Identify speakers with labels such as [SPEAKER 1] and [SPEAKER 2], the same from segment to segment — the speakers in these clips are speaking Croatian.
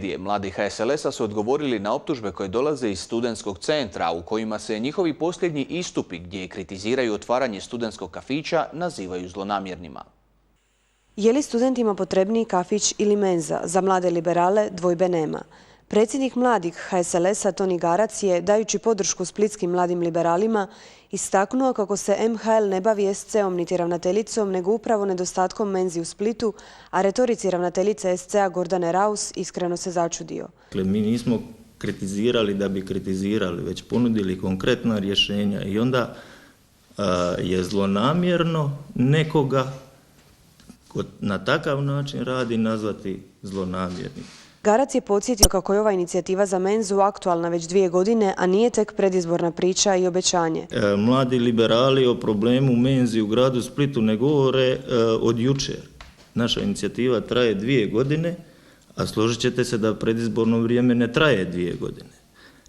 [SPEAKER 1] medije, mladi HSLS-a su odgovorili na optužbe koje dolaze iz studentskog centra, u kojima se njihovi posljednji istupi gdje kritiziraju otvaranje studentskog kafića nazivaju zlonamjernima.
[SPEAKER 2] Je li studentima potrebniji kafić ili menza? Za mlade liberale dvojbe nema. Predsjednik mladih HSLS-a Toni Garac je, dajući podršku splitskim mladim liberalima, istaknuo kako se MHL ne bavi SC-om niti ravnateljicom, nego upravo nedostatkom menzi u Splitu, a retorici ravnateljice SC-a Gordane Raus iskreno se začudio.
[SPEAKER 3] Mi nismo kritizirali da bi kritizirali, već ponudili konkretna rješenja i onda je zlonamjerno nekoga ko na takav način radi nazvati zlonamjernim.
[SPEAKER 2] Garac je podsjetio kako je ova inicijativa za menzu aktualna već 2 godine, a nije tek predizborna priča i obećanje.
[SPEAKER 3] Mladi liberali o problemu menzi u gradu Splitu ne govore od jučer. Naša inicijativa traje 2 godine, a složit ćete se da predizborno vrijeme ne traje 2 godine.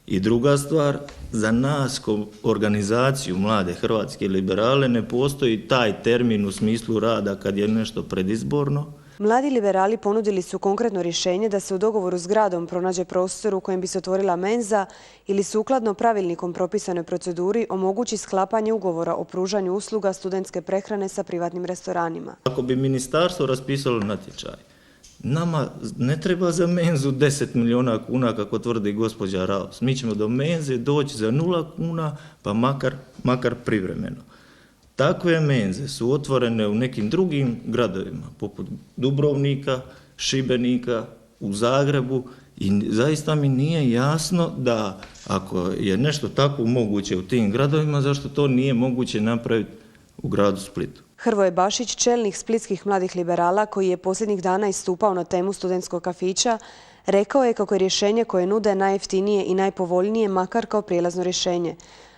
[SPEAKER 3] I druga stvar, za nas kao organizaciju mlade hrvatske liberale ne postoji taj termin u smislu rada kad je nešto predizborno.
[SPEAKER 2] Mladi liberali ponudili su konkretno rješenje da se u dogovoru s gradom pronađe prostor u kojem bi se otvorila menza ili sukladno pravilnikom propisanoj proceduri omogući sklapanje ugovora o pružanju usluga studentske prehrane sa privatnim restoranima.
[SPEAKER 3] Ako bi ministarstvo raspisalo natječaj, nama ne treba za menzu 10 milijuna kuna kako tvrdi gospođa Raus. Mi ćemo do menze doći za 0 kuna pa makar privremeno. Takve menze su otvorene u nekim drugim gradovima, poput Dubrovnika, Šibenika, u Zagrebu i zaista mi nije jasno da ako je nešto tako moguće u tim gradovima, zašto to nije moguće napraviti u gradu Splitu.
[SPEAKER 2] Hrvoje Bašić, čelnik splitskih mladih liberala koji je posljednjih dana istupao na temu studentskog kafića, rekao je kako je rješenje koje nude najjeftinije i najpovoljnije makar kao prijelazno rješenje.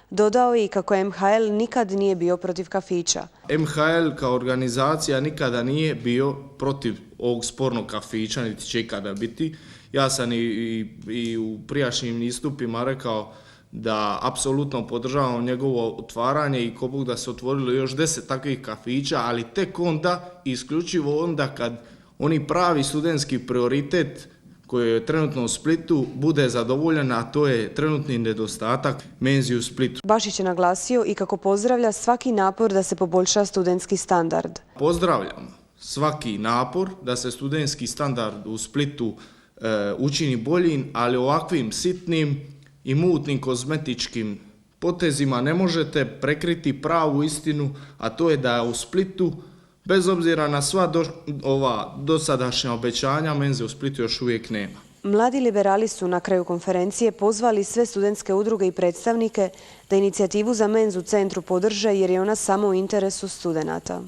[SPEAKER 2] Dodao je i kako MHL nikad nije bio protiv kafića.
[SPEAKER 4] MHL kao organizacija nikada nije bio protiv ovog spornog kafića, niti će ikada biti. Ja sam i u prijašnjim istupima rekao da apsolutno podržavam njegovo otvaranje i ko Bog da se otvorilo još 10 takvih kafića, ali tek onda, isključivo onda kad oni pravi studentski prioritet koji je trenutno u Splitu bude zadovoljen, a to je trenutni nedostatak menzi u Splitu.
[SPEAKER 2] Bašić je naglasio i kako pozdravlja svaki napor da se poboljša studentski standard.
[SPEAKER 4] Pozdravljam svaki napor da se studentski standard u Splitu učini boljim, ali ovakvim sitnim i mutnim kozmetičkim potezima ne možete prekriti pravu istinu, a to je da u Splitu, bez obzira na sva ova dosadašnja obećanja, menze u Splitu još uvijek nema.
[SPEAKER 2] Mladi liberali su na kraju konferencije pozvali sve studentske udruge i predstavnike da inicijativu za menzu u centru podrže jer je ona samo u interesu studenata.